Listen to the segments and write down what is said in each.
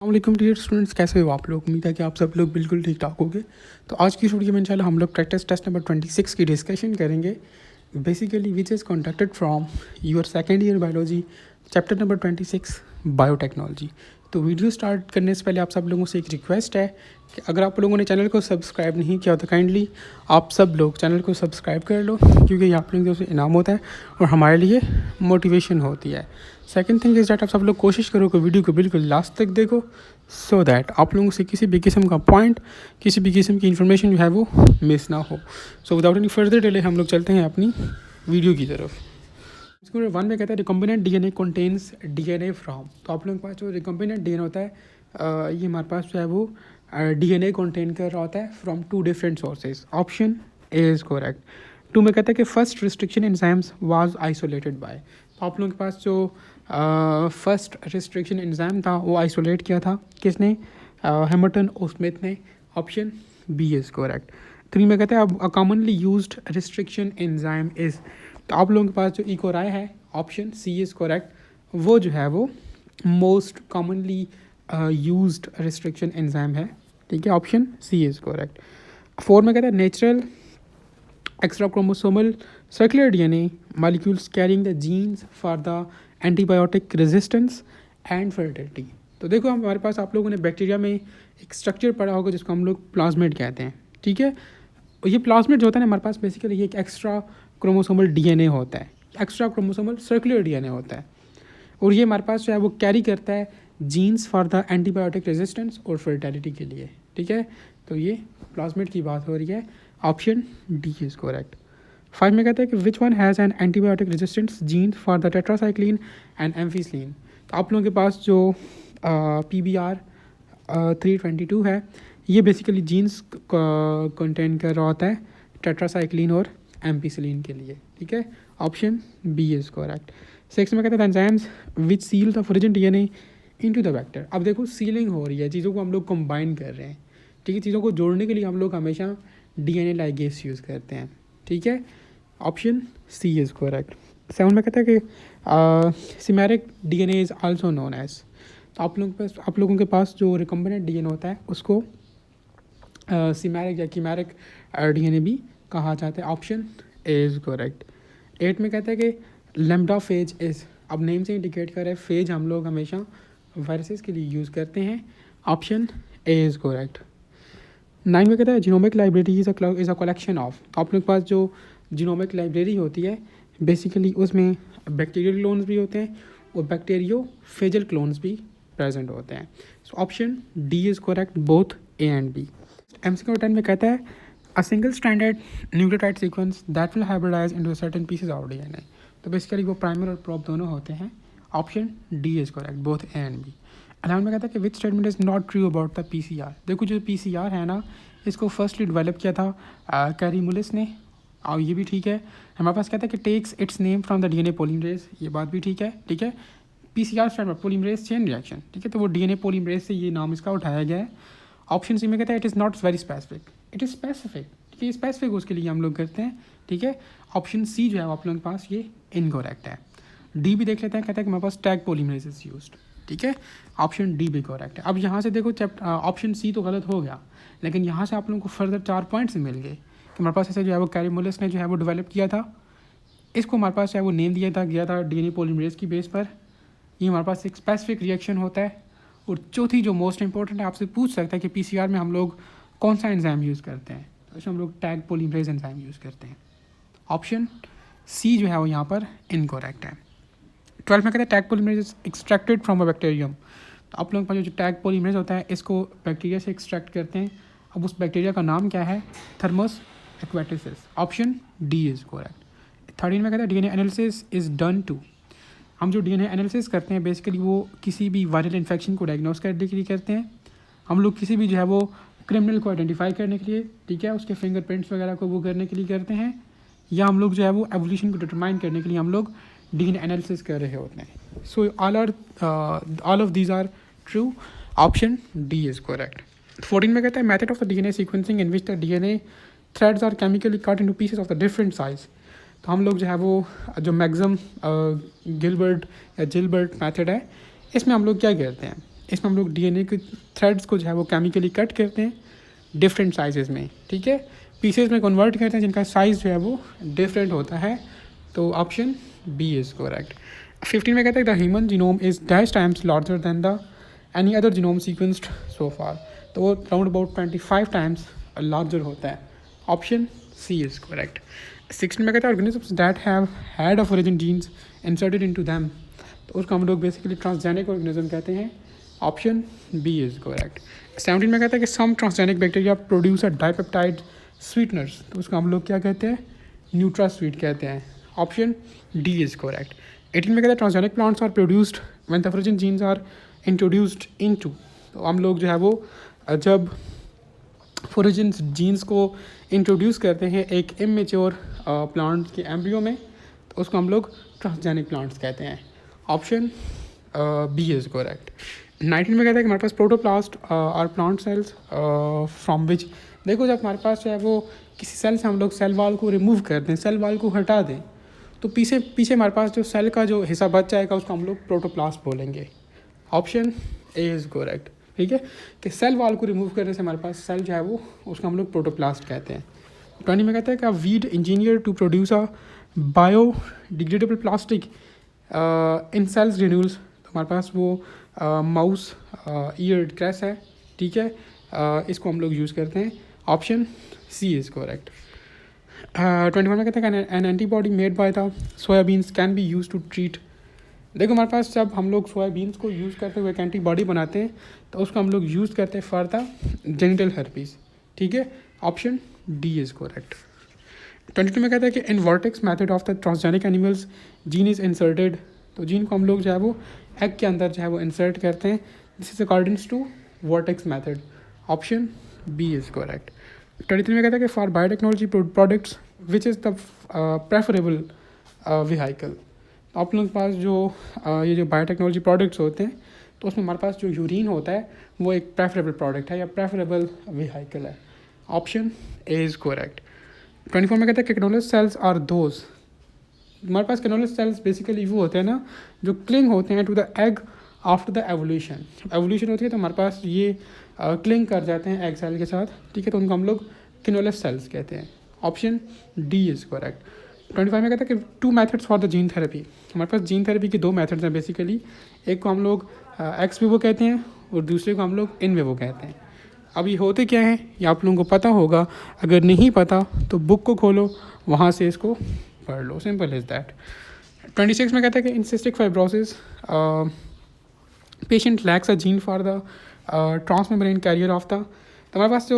अस्सलाम dear students, कैसे हो आप लोग। उम्मीद है कि आप सब लोग बिल्कुल ठीक ठाक होंगे। तो आज की वीडियो में इंशाल्लाह हम लोग प्रैक्टिस टेस्ट नंबर 26 की डिस्कशन करेंगे, basically which is conducted from your second year biology chapter number 26 biotechnology. तो वीडियो स्टार्ट करने से पहले आप सब लोगों से एक रिक्वेस्ट है कि अगर आप लोगों ने चैनल को सब्सक्राइब नहीं किया तो काइंडली आप सब लोग चैनल को सब्सक्राइब कर लो, क्योंकि ये आप लोगों से इनाम होता है और हमारे लिए मोटिवेशन होती है। सेकंड थिंग इज़ डैट आप सब लोग कोशिश करो कि वीडियो को बिल्कुल लास्ट तक देखो, सो दैट आप लोगों से किसी भी किस्म का पॉइंट, किसी भी किस्म की इन्फॉर्मेशन जो है वो मिस ना हो। So without any further delay हम लोग चलते हैं अपनी वीडियो की तरफ। इसको वन में कहता है recombinant DNA contains DNA from. तो आप लोगों के पास जो रिकम्बिनेंट डीएनए होता है, ये हमारे पास जो है वो डीएनए कंटेन कर रहा होता है from two different sources. Option A is correct. Two में कहता है कि first restriction enzymes was isolated by. तो आप लोगों के पास जो फर्स्ट रिस्ट्रिक्शन एंजाइम था वो आइसोलेट किया था किसने, हैमिल्टन ओ स्मिथ ने। Option B is correct. Three में कहते हैं a commonly used restriction enzyme is. तो आप लोगों के पास जो इकोराई है, ऑप्शन सी इज़ करेक्ट, वो जो है वो most commonly used restriction enzyme है। ठीक है, option C is correct. Four में कहते हैं natural extra chromosomal circular DNA molecules carrying the genes for the antibiotic resistance and fertility। तो देखो हमारे पास आप लोगों ने बैक्टीरिया में एक स्ट्रक्चर पढ़ा होगा जिसको हम लोग प्लाज्मिड कहते हैं। ठीक है, ये प्लाज्मिड जो होता है ना हमारे पास बेसिकली ये एक एक्स्ट्रा क्रोमोसोमल डीएनए होता है, एक्स्ट्रा क्रोमोसोमल सर्कुलर डीएनए होता है, और ये हमारे पास जो है वो कैरी करता है genes for the antibiotic resistance और फर्टिलिटी के लिए। ठीक है, तो ये प्लाज्मिड की बात हो रही है। Option D is correct. Five में कहता है कि which one has an antibiotic resistance gene for the tetracycline and ampicillin. तो आप लोगों के पास जो PBR 322 है, ये बेसिकली जीन्स कंटेन कर रहा होता है टेट्रासाइक्लिन और एम्फीसिलिन के लिए। ठीक है, option B is correct. Six में कहते हैं enzymes which seal the foreign DNA into the vector. अब देखो सीलिंग हो रही है, चीज़ों को हम लोग कंबाइन कर रहे हैं। ठीक है, चीज़ों को जोड़ने के लिए हम लोग हमेशा डीएनए लाइगेस यूज़ करते हैं। ठीक है, option C is correct. Seven में कहता है कि chimeric DNA is also known as. तो आप लोगों के पास जो रिकम्बिनेंट डीएनए होता है उसको सिमेरिक या कीमेरिक डीएनए भी कहा जाता है। Option A is correct. Eight में कहता है कि लैम्डा फेज इज़, अब नेम से इंडिकेट कर रहे हैं फेज हम लोग हमेशा वायरसेस के लिए यूज़ करते हैं। Option A is correct. Nine में कहता है genomic library is a collection of. आप लोग के पास जो जीनोमिक लाइब्रेरी होती है बेसिकली उसमें बैक्टीरियल क्लोन्स भी होते हैं और बैक्टीरियो फेजल क्लोन्स भी प्रेजेंट होते हैं। So option D is correct, both A and B. MCQ 10 में कहता है a single standard nucleotide sequence that will hybridize into certain pieces of DNA. तो बेसिकली वो प्राइमर और प्रोब दोनों होते हैं। Option D is correct, both A and B. 11 में कहता है कि which statement is not true about the PCR। देखो जो PCR है ना, इसको फर्स्टली डेवलप किया था कैरी मुलिस ने, और ये भी ठीक है। हमारे पास कहता है कि takes its name from the DNA polymerase, ये बात भी ठीक है। ठीक है, PCR stand polymerase chain reaction. ठीक है, तो वो डीएनए पॉलीमरेज से ये नाम इसका उठाया गया है। ऑप्शन सी में कहता है it is not very specific, it is specific. ठीक है, स्पेसिफिक उसके लिए हम लोग करते हैं। ठीक है, ऑप्शन सी जो है आप लोगों के पास ये इनकरेक्ट है। डी भी देख लेते हैं, कहता है कि हमारे पास टैग पॉलीमरेज इज यूज्ड। ठीक है, ऑप्शन डी भी करेक्ट है। अब यहाँ से देखो ऑप्शन सी तो गलत हो गया, लेकिन यहाँ से आप लोगों को फर्दर 4 पॉइंट्स मिल गए कि हमारे पास ऐसे जो है वो कैरी मुलिस ने जो है वो डेवलप किया था, इसको हमारे पास जो है वो नेम दिया था गया था डीएनए पॉलीमरेज की बेस पर। ये हमारे पास एक स्पेसिफिक रिएक्शन होता है। और चौथी जो मोस्ट इंपॉर्टेंट है, आपसे पूछ सकता है कि PCR में हम लोग कौन सा एंजाइम यूज़ करते हैं, तो इसमें हम लोग टैग पॉलीमरेज एंजाइम यूज़ करते हैं। ऑप्शन सी जो है वो यहाँ पर इनकरेक्ट है। 12 में कहता है tag polymerase is extracted from a bacterium. तो आप लोगों के पास जो टैग पॉलीमरेज होता है इसको बैक्टीरिया से एक्सट्रैक्ट करते हैं। अब उस बैक्टीरिया का नाम क्या है, Thermus aquaticus. Option D is correct. 13 में कहता है DNA analysis is done to. हम जो डीएनए एनालिसिस करते हैं बेसिकली वो किसी भी वायरल इन्फेक्शन को डायग्नोस करने के लिए करते हैं। हम लोग किसी भी जो है वो क्रिमिनल को आइडेंटिफाई करने के लिए, ठीक है, उसके फिंगरप्रिंट्स वगैरह को वो करने के लिए करते हैं, या हम लोग जो है वो एवोल्यूशन को डिटरमाइन करने के लिए हम लोग डीएनए एनालिसिस कर रहे होते हैं। So all of these are true. Option D is correct. 14 में कहता है method of the DNA sequencing in which the DNA threads are chemically cut into pieces of the different size. तो हम लोग जो है वो जो मैक्सिमम गिलबर्ट या जिलबर्ट मेथड है, इसमें हम लोग क्या करते हैं, इसमें हम लोग डीएनए के थ्रेड्स को जो है वो केमिकली कट करते हैं डिफरेंट साइजेस में, ठीक है, पीसेस में कन्वर्ट करते हैं जिनका साइज़ जो है वो डिफरेंट होता है। तो ऑप्शन बी इज़ करेक्ट। 15 में कहते हैं the human genome is dash times larger than the any other genome sequenced so far. तो वो राउंड अबाउट 25 टाइम्स लार्जर होता है। Option C is correct. 16 में कहते हैं organisms that have had of origin genes inserted into them. तो उसको हम लोग बेसिकली ट्रांसजेनिक ऑर्गेनिज्म कहते हैं। Option B is correct. 17 में कहता है कि some transgenic bacteria produce a dipeptide sweeteners. तो उसको हम लोग क्या कहते हैं? न्यूट्रा स्वीट कहते हैं। Option D is correct. 18 में कहता है transgenic plants are produced when the origin genes are introduced into. तो हम लोग जो है वो जब फोरिजिन जीन्स को इंट्रोड्यूस करते हैं एक इमेच्योर प्लांट के एम्ब्रियो में, तो उसको हम लोग ट्रांसजेनिक प्लांट्स कहते हैं। Option B is correct. 19 में कहता है कि हमारे पास प्रोटोप्लास्ट और प्लांट सेल्स फ्रॉम विच। देखो जब हमारे पास जो है वो किसी सेल से हम लोग सेल वाल को रिमूव कर दें, सेल वाल को हटा दें, तो पीछे हमारे पास जो सेल का जो हिस्सा बच जाएगा उसको हम लोग प्रोटोप्लास्ट बोलेंगे। ऑप्शन ए इज़ करेक्ट, ठीक है, कि सेल वाल को रिमूव करने से हमारे पास सेल जो है वो उसको हम लोग प्रोटोप्लास्ट कहते हैं। 20 में कहता है कि weed engineer to produce a biodegradable plastic in cells renewals. तो हमारे पास वो माउस ईयर क्रैस है, ठीक है, इसको हम लोग यूज़ करते हैं। Option C is correct. 21 में कहते हैं an antibody made by the soybeans can be use to treat. देखो हमारे पास जब हम लोग सोयाबीन्स को यूज़ करते हुए एक एंटीबॉडी बनाते हैं तो उसको हम लोग यूज़ करते हैं फॉर द जेनिटल हर्पीस, ठीक है। Option D is correct. 22 में कहता है कि in vertex method of the transgenic animals gene is inserted. तो जीन को हम लोग जो है वो एग के अंदर जो है वो इंसर्ट करते हैं। This is accordings to vertex method. Option B is correct. 23 में कहता है कि for biotechnology products which is the preferable vehicle. आप लोगों के पास जो ये जो बायोटेक्नोलॉजी प्रोडक्ट्स होते हैं तो उसमें हमारे पास जो यूरिन होता है वो एक प्रेफरेबल प्रोडक्ट है या प्रेफरेबल व्हीकल है। Option A is correct. 24 में कहता है कि कैनोलस सेल्स आर दोज। हमारे पास कैनोलस सेल्स बेसिकली वो होते हैं ना जो क्लिंग होते हैं to the egg after the evolution. Evolution होती है तो हमारे पास ये क्लिंग कर जाते हैं एग सेल के साथ, ठीक है, तो उनको हम लोग कैनोलस सेल्स कहते हैं। Option D is correct. 25 में कहता है कि 2 methods for the gene therapy. हमारे पास जीन थेरेपी के 2 मेथड्स हैं बेसिकली। एक को हम लोग एक्स विवो कहते हैं और दूसरे को हम लोग इन विवो कहते हैं। अब ये होते क्या हैं ये आप लोगों को पता होगा, अगर नहीं पता तो बुक को खोलो, वहाँ से इसको पढ़ लो, सिंपल इज़ दैट। 26 में कहता है कि in cystic fibrosis patient lakhs a gene for the transmembrane carrier of the. तो हमारे पास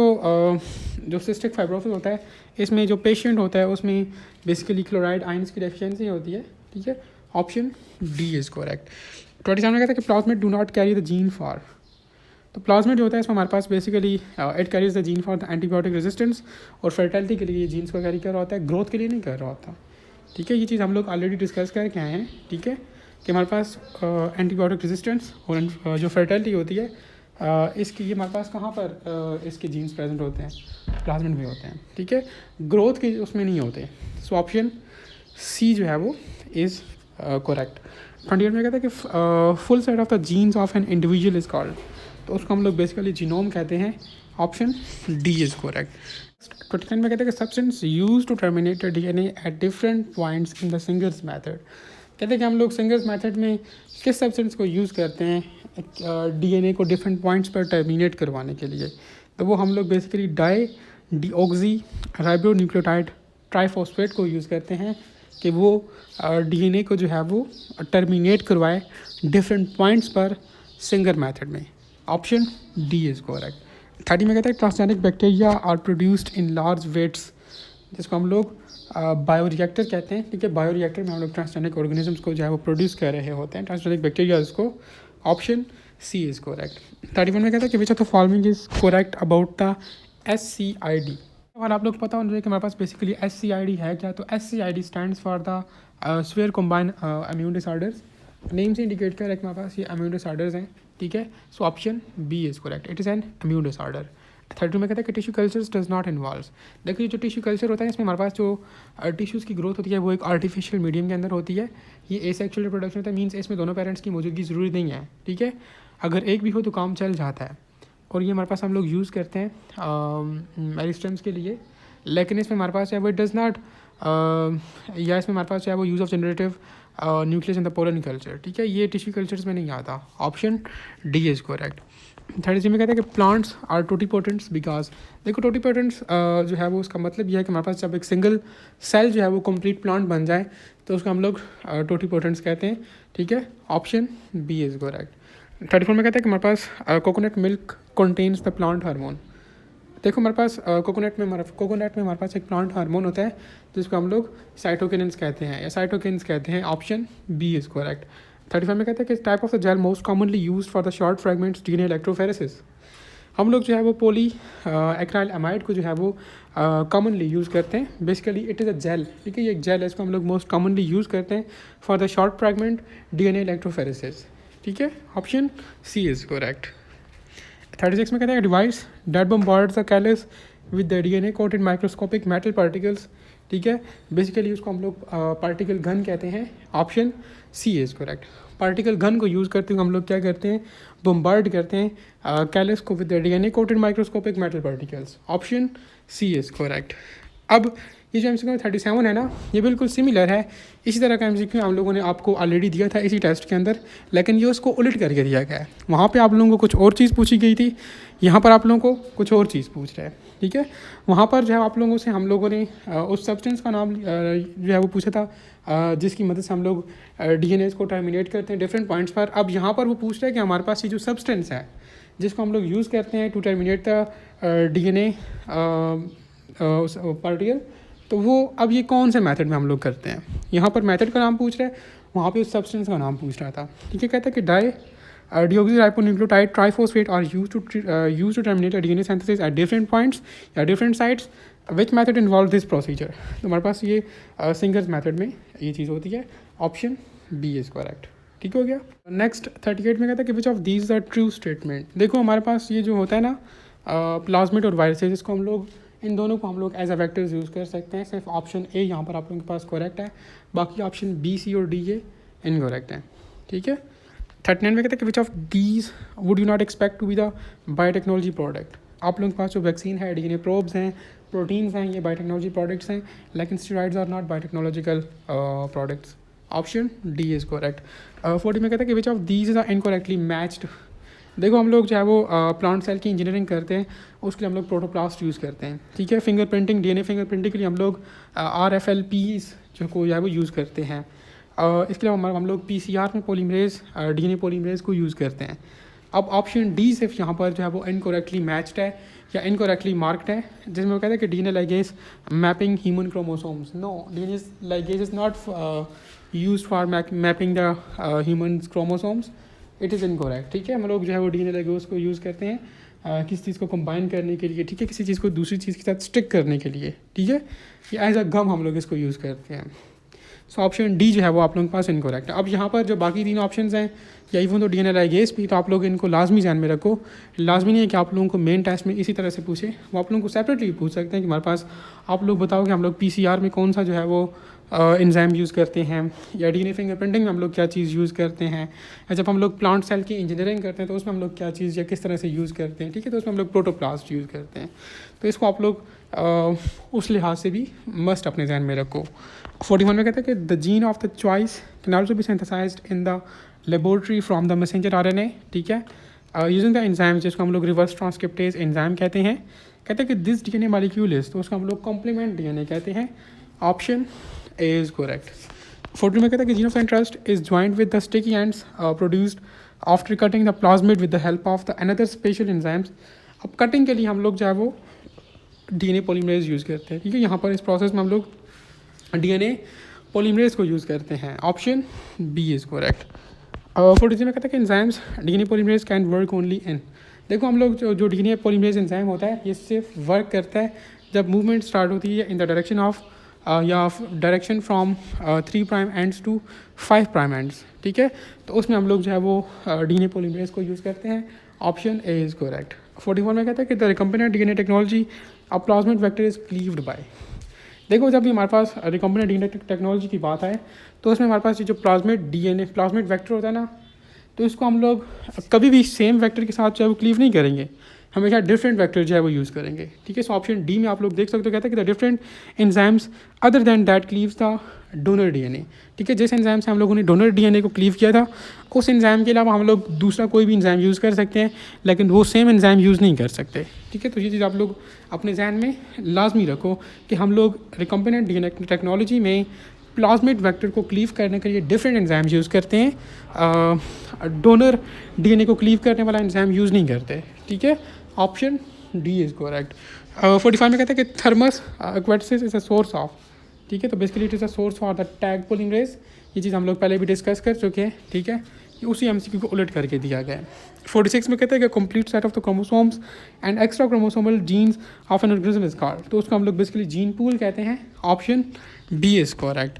जो सिस्टिक फाइब्रोसिस होता है इसमें जो पेशेंट होता है उसमें बेसिकली क्लोराइड आयंस की डेफिशिएंसी होती है, ठीक है। Option D is correct. 27 में कहता है कि plasmid do not carry the gene for. तो प्लाज्मिड जो होता है इसमें हमारे पास basically it carries the gene for the antibiotic resistance, और फर्टिलिटी के लिए ये जीन्स को कैरी कर रहा होता है, ग्रोथ के लिए नहीं कर रहा होता, ठीक है। ये चीज़ हम लोग ऑलरेडी डिस्कस करके आए हैं, ठीक है, कि हमारे पास एंटीबायोटिक रेजिस्टेंस और जो फर्टिलिटी होती है इसकी ये हमारे पास कहाँ पर इसके जीन्स प्रेजेंट होते हैं, प्लाज्मिड में होते हैं, ठीक है, ग्रोथ के उसमें नहीं होते। सो ऑप्शन सी जो है वो इज़ करेक्ट। 28 में कहता है कि full set of the jeans of an individual is called. तो उसको हम लोग बेसिकली जीनोम कहते हैं। Option D is correct. 29 में कहते हैं कि substance use to terminate DNA at different points in the Sanger's method. कहते हैं कि हम लोग सिंगर्स मेथड में किस सब्सटेंस को यूज़ करते हैं डीएनए को डिफरेंट पॉइंट्स पर टर्मिनेट करवाने के लिए। तो वो हम लोग बेसिकली डीऑक्सी राइबोन्यूक्लियोटाइड ट्राइफॉस्फेट को यूज़ करते हैं कि वो डीएनए को जो है वो टर्मिनेट करवाए डिफरेंट पॉइंट्स पर सिंगर मेथड में। Option D is correct. 30 में कहता है transgenic bacteria are produced in large vats, जिसको हम लोग बायोरिएक्टर कहते हैं, ठीक है। बायोरिएक्टर में हम लोग ट्रांसजेनिक ऑर्गेनिजम्स को जो है वो प्रोड्यूस कर रहे होते हैं, ट्रांसजेनिक बैक्टीरियाज को। Option C is correct. 31 में कहता है कि which of the following is correct about the SCID। और आप लोग पता होना चाहिए कि हमारे पास बेसिकली SCID है क्या। तो SCID stands for the swear combine immune disorders. Name से इंडिकेट कर रहा है कि हमारे पास ये इम्यून डिसऑर्डर्स हैं, ठीक है। So option B is correct, it is an immune disorder. 32 में कहता है कि tissue cultures does not involve. देखिए जो टिश्यू कल्चर होता है इसमें हमारे पास जो टिश्यूज़ की ग्रोथ होती है वो एक आर्टिफिशियल मीडियम के अंदर होती है। ये एसेक्सुअल रिप्रोडक्शन होता है, मीन्स इसमें दोनों पेरेंट्स की मौजूदगी ज़रूरी नहीं है, ठीक है। अगर एक भी हो तो काम चल जाता है, और ये हमारे पास हम लोग यूज़ करते हैं मेरिस्टम्स के लिए। लेकिन इसमें हमारे पास है वो डज़ नॉट, या इसमें हमारे पास है वो use of generative nucleus in the pollen culture, ठीक है, ये टिश्यू कल्चर्स में नहीं आता। Option D is correct. 33 में कहते हैं कि प्लांट्स आर टोटीपोटेंट्स बिकॉज, देखो टोटीपोटेंट्स जो है वो उसका मतलब यह है कि हमारे पास जब एक सिंगल सेल जो है वो कंप्लीट प्लांट बन जाए तो उसको हम लोग टोटीपोटेंट्स कहते हैं, ठीक है। Option B is correct. 34 में कहते हैं कि हमारे पास coconut milk contains the plant hormone. देखो हमारे पास कोकोनट में हमारे पास एक प्लांट हार्मोन होता है जिसको हम लोग साइटोकिन्स कहते हैं या साइटोकिन्स कहते हैं। Option B is correct. 35 में कहते हैं कि type of the gel most commonly used for the short fragments DNA electrophoresis. हम लोग जो है वो पोली एक्राइल अमाइड को जो है वो कॉमनली यूज़ करते हैं। Basically it is a gel, ठीक है, ये एक जेल है, इसको हम लोग मोस्ट कॉमनली यूज़ करते हैं for the short fragment DNA electrophoresis, ठीक है। Option C is correct. 36 में कहते हैं device that bombards the callus with the DNA coated microscopic metal particles, ठीक है। बेसिकली उसको हम लोग पार्टिकल गन कहते हैं। Option C is correct. Particle gun को यूज़ करते हुए हम लोग क्या करते हैं, बम्बार्ड करते हैं कैलस को with the DNA coated microscopic metal particles. Option C is correct. अब ये जो MCQ 37 है ना, ये बिल्कुल सिमिलर है, इसी तरह का MCQ हम लोगों ने आपको ऑलरेडी दिया था इसी टेस्ट के अंदर, लेकिन ये उसको उलट करके दिया गया है। वहाँ पे आप लोगों को कुछ और चीज़ पूछी गई थी, यहाँ पर आप लोगों को कुछ और चीज़ पूछ रहा है, ठीक है। वहाँ पर जो है आप लोगों से हम लोगों ने उस सब्सटेंस का नाम जो है वो पूछा था जिसकी मदद से हम लोग DNA को टर्मिनेट करते हैं डिफरेंट पॉइंट्स पर। अब यहाँ पर वो पूछ रहा है कि हमारे पास ये जो सब्सटेंस है जिसको हम लोग यूज़ करते हैं to terminate the DNA particle, तो वो अब ये कौन से मेथड में हम लोग करते हैं। यहाँ पर मेथड का नाम पूछ रहा है, वहाँ पे उस सब्सटेंस का नाम पूछ रहा था, ठीक है। कहता है कि deoxyribonucleotide triphosphate are used to terminate DNA synthesis at different points या different sites, which method involve this procedure. तो हमारे पास ये सिंगर्स मेथड में ये चीज़ होती है। ऑप्शन बी इज़ करेक्ट, ठीक हो गया। नेक्स्ट 38 में कहता है कि which of these are true statement. देखो हमारे पास ये जो होता है ना प्लाज्मिड और वायरसेस, इसको हम लोग इन दोनों को हम लोग एज अ वेक्टर्स यूज़ कर सकते हैं। सिर्फ ऑप्शन ए यहाँ पर आप लोगों के पास करेक्ट है, बाकी ऑप्शन बी, सी और डी ये इनकरेक्ट हैं, ठीक है। 39 में कहते हैं कि which of these would you not expect to be the biotechnology product. आप लोगों के पास जो वैक्सीन है, डीएनए प्रोब्स हैं, प्रोटीन्स हैं, ये बायोटेक्नोलॉजी प्रोडक्ट्स हैं, लेकिन steroids are not biotechnological products. Option D is correct. 40 में कहते हैं कि which of these is incorrectly matched. देखो हम लोग जो है वो प्लांट सेल की इंजीनियरिंग करते हैं, उसके लिए हम लोग प्रोटोप्लास्ट यूज़ करते हैं, ठीक है। Finger printing, DNA finger printing के लिए हम लोग RFLPs जो को है वो यूज़ करते हैं। इसके अलावा हम लोग PCR में पोलीमरेज, डीएनए पोलीमरेज को यूज़ करते हैं। अब ऑप्शन डी सिर्फ यहाँ पर जो है वो इनकरेक्टली मैच्ड है या इनकरेक्टली मार्क्ड है, जिसमें वो कहते हैं कि DNA ligase mapping human chromosomes. No, DNA ligase is not used for mapping the human chromosomes, it is incorrect, ठीक है। हम लोग जो है वो डीएनए लाइगेज को यूज़ करते हैं किसी चीज़ को कंबाइन करने के लिए, ठीक है, किसी चीज़ को दूसरी चीज़ के साथ स्टिक करने के लिए, ठीक है, या एज अ गम हम लोग इसको यूज़ करते हैं। सो ऑप्शन डी जो है वो आप लोगों के पास इनकरेक्ट है। अब यहाँ पर जो बाकी 3 ऑप्शंस हैं या इवन तो डीएनए लाइगेज भी, तो आप लोग इनको लाजमी ध्यान में रखो। लाजमी नहीं है कि आप लोगों को मेन टेस्ट में इसी तरह से पूछे, वो आप लोगों को सेपरेटली पूछ सकते हैं कि हमारे पास आप लोग बताओ कि हम लोग PCR में कौन सा जो है वो एंजाइम यूज़ करते हैं, या डीएनए फिंगर प्रिंटिंग में हम लोग क्या चीज़ यूज़ करते हैं, या जब हम लोग प्लांट सेल की इंजीनियरिंग करते हैं तो उसमें हम लोग क्या चीज़ या किस तरह से यूज़ करते हैं, ठीक है, तो उसमें हम लोग प्रोटोप्लास्ट यूज़ करते हैं। तो इसको आप लोग उस लिहाज से भी मस्ट अपने ध्यान में रखो। 41 में कहते हैं कि the gene of the choice can also be synthesized in the laboratory from the messenger RNA, ठीक है, यूजिंग द एंजाइम जिसको हम लोग रिवर्स ट्रांसक्रिप्टेज एंजाइम कहते हैं। कहते हैं कि दिस डीएनए मॉलिक्यूल इज, तो उसको हम लोग कॉम्प्लीमेंट डीएनए कहते हैं। Option A is correct. 40 में कहता है कि gene of interest is joint with the sticky ends produced after cutting the plasmid with the help of the another special enzymes. अब कटिंग के लिए हम लोग जो है वो डीएनए पॉलीमरेज यूज़ करते हैं, ठीक है। यहाँ पर इस प्रोसेस में हम लोग डीएनए पॉलीमरेज को यूज़ करते हैं। Option B is correct. 43 में कहता है कि enzymes DNA polymerase can work only in. देखो हम लोग जो डीएनए पॉलीमरेज एंजाइम होता है ये सिर्फ वर्क करता है जब मूवमेंट स्टार्ट होती है इन द डायरेक्शन ऑफ या direction from 3 prime ends to 5 prime ends, ठीक है। तो उसमें हम लोग जो है वो डीएनए पॉलीमरेज को यूज़ करते हैं। Option A is correct. 41 में कहता है कि the recombinant DNA technology a plasmid vector is cleaved by. देखो जब भी हमारे पास रिकम्बिनेंट डीएनए टेक्नोलॉजी की बात आए तो उसमें हमारे पास ये जो प्लाज्मिड वेक्टर होता है ना, तो इसको हम लोग कभी भी सेम वेक्टर के साथ जो है वो क्लीव नहीं करेंगे, हमेशा डिफरेंट वेक्टर जो है वो यूज़ करेंगे। ठीक है, सो ऑप्शन डी में आप लोग देख सकते हो, कहते हैं कि the different enzymes other than that cleaves the donor DNA. ठीक है, जिस एंजाइम से हम लोगों ने डोनर डीएनए को क्लीव किया था, उस एंजाइम के अलावा हम लोग दूसरा कोई भी एंजाइम यूज़ कर सकते हैं, लेकिन वो सेम एंजाइम यूज़ नहीं कर सकते। ठीक है, तो ये चीज़ आप लोग अपने जहन में लाजमी रखो कि हम लोग रिकम्बिनेंट डीएनए टेक्नोलॉजी में प्लाज्मिड वेक्टर को क्लीव करने के लिए डिफरेंट एंजाइम यूज़ करते हैं, डोनर डीएनए को क्लीव करने वाला एंजाइम यूज़ नहीं करते। ठीक है, ऑप्शन डी इज़ करेक्ट। 45 में कहते हैं कि Thermus aquaticus is a source of. ठीक है, तो basically it is a source for the Taq polymerase. ये चीज़ हम लोग पहले भी डिस्कस कर चुके हैं। ठीक है, ये उसी एमसीक्यू को उलट करके दिया गया है। 46 में कहते हैं कि complete set of the chromosomes and extra chromosomal jeans of an organism is called. तो उसको हम लोग बेसिकली जीन पूल कहते हैं। Option B is correct.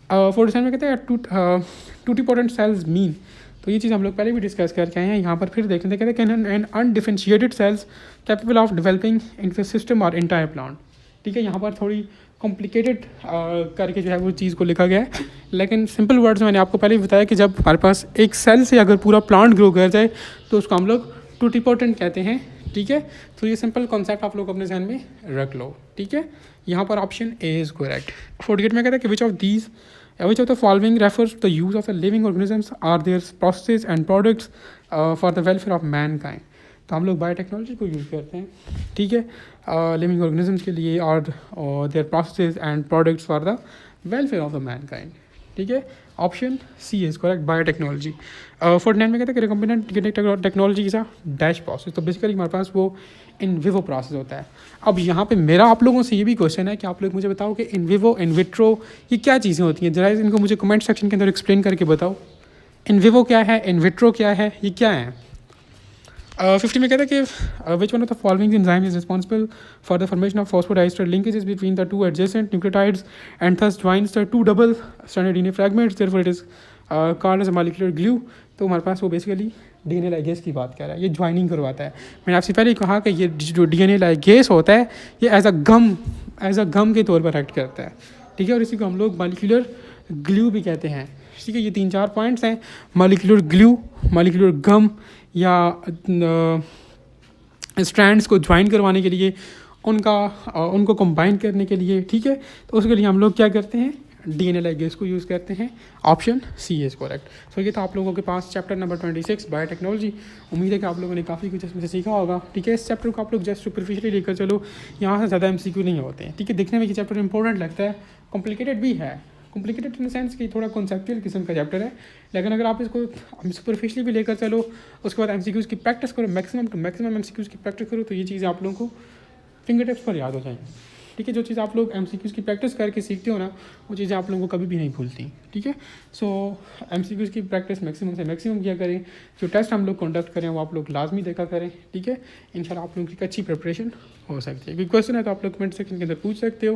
47 में कहते हैं टूटीपोटेंट सेल्स मीन। तो ये चीज़ हम लोग पहले भी डिस्कस करके आए हैं, यहाँ पर फिर देख लेते हैं। कहते हैं an undifferentiated cells capable of developing into system और इंटायर प्लांट। ठीक है, यहाँ पर थोड़ी कॉम्प्लिकेटेड करके जो है वो चीज़ को लिखा गया है, लेकिन सिंपल वर्ड्स में मैंने आपको पहले भी बताया कि जब हमारे पास एक सेल से अगर पूरा प्लांट ग्रो कर जाए तो उसको हम लोग टूटीपोटेंट कहते हैं। ठीक है, तो ये सिंपल कॉन्सेप्ट आप लोग अपने जहन में रख लो। ठीक है, यहाँ पर ऑप्शन ए इज़ करेक्ट। 48 में कहता है कि which of the following refers to the use of the living organisms are their processes and products for the welfare of mankind। तो हम लोग बायोटेक्नोलॉजी को यूज़ करते हैं। ठीक है, लिविंग ऑर्गेनिजम्स के लिए और their processes and products for the welfare of the mankind. ठीक है, option C is correct, biotechnology. 49 में कहते हैं कि recombinant technology is a dash process. तो बेसिकली हमारे पास वो इन विवो प्रोसेस होता है। अब यहाँ पे मेरा आप लोगों से ये भी क्वेश्चन है कि आप लोग मुझे बताओ कि इन विवो इन विट्रो ये क्या चीज़ें होती हैं, जरा इनको मुझे कमेंट सेक्शन के अंदर एक्सप्लेन करके बताओ। इन विवो क्या है, इन विट्रो क्या है, ये क्या है। 50 में कहता है कि which one of the following enzyme is responsible for the formation of phosphodiester linkages between the two adjacent nucleotides and thus joins the two double stranded DNA fragments, therefore it is called as a molecular glue. तो हमारे पास वो basically DNA ligase की बात कर रहा है, ये ज्वाइनिंग करवाता है। मैंने आपसे पहले कहा कि ये जो डीएनए लाइगेस होता है ये एज अ गम के तौर पर एक्ट करता है। ठीक है, और इसी को हम लोग मॉलिक्यूलर ग्लू भी कहते हैं। ठीक है, ये 3-4 पॉइंट्स हैं, मॉलिक्यूलर ग्लू, मॉलिक्यूलर गम या स्ट्रैंड्स को ज्वाइन करवाने के लिए, उनको कंबाइन करने के लिए। ठीक है, तो उसके लिए हम लोग क्या करते हैं, डीएनए लाइगेस को यूज़ करते हैं। Option C is correct. So ये था आप लोगों के पास चैप्टर नंबर 26 बायोटेक्नोलॉजी। उम्मीद है कि आप लोगों ने काफ़ी कुछ इसमें से सीखा होगा। ठीक है, इस चैप्टर को आप लोग जस्ट सुपरफिशियली लेकर चलो, यहाँ से ज़्यादा एमसीक्यू नहीं होते हैं। ठीक है, दिखने में ये चैप्टर इंपॉर्टेंट लगता है, कॉम्प्लिकेटेड भी है, कॉम्प्लिकेटेड इन द सेंस कि थोड़ा कॉन्सेप्चुअल किस्म का चैप्टर है, लेकिन अगर आप इसको सुपरफिशियली भी लेकर चलो, उसके बाद एमसीक्यूज़ की प्रैक्टिस करो, मैक्सिमम टू मैक्सिमम एमसीक्यूज़ की प्रैक्टिस करो, तो ये चीज़ें आप लोगों को फिंगर टिप्स पर याद हो जाएंगी। ठीक है, जो चीज़ आप लोग एमसीक्यूज़ की प्रैक्टिस करके सीखते हो ना, वो चीज़ें आप लोगों को कभी भी नहीं भूलती। ठीक है, सो एमसीक्यूज़ की प्रैक्टिस मैक्सिमम से मैक्सिमम किया करें, जो टेस्ट हम लोग कंडक्ट करें वो आप लोग लाजमी देखा करें। ठीक है, इंशाल्लाह आप लोगों की अच्छी प्रिपरेशन हो सकती है। कोई क्वेश्चन है तो आप लोग कमेंट सेक्शन के अंदर पूछ सकते हो।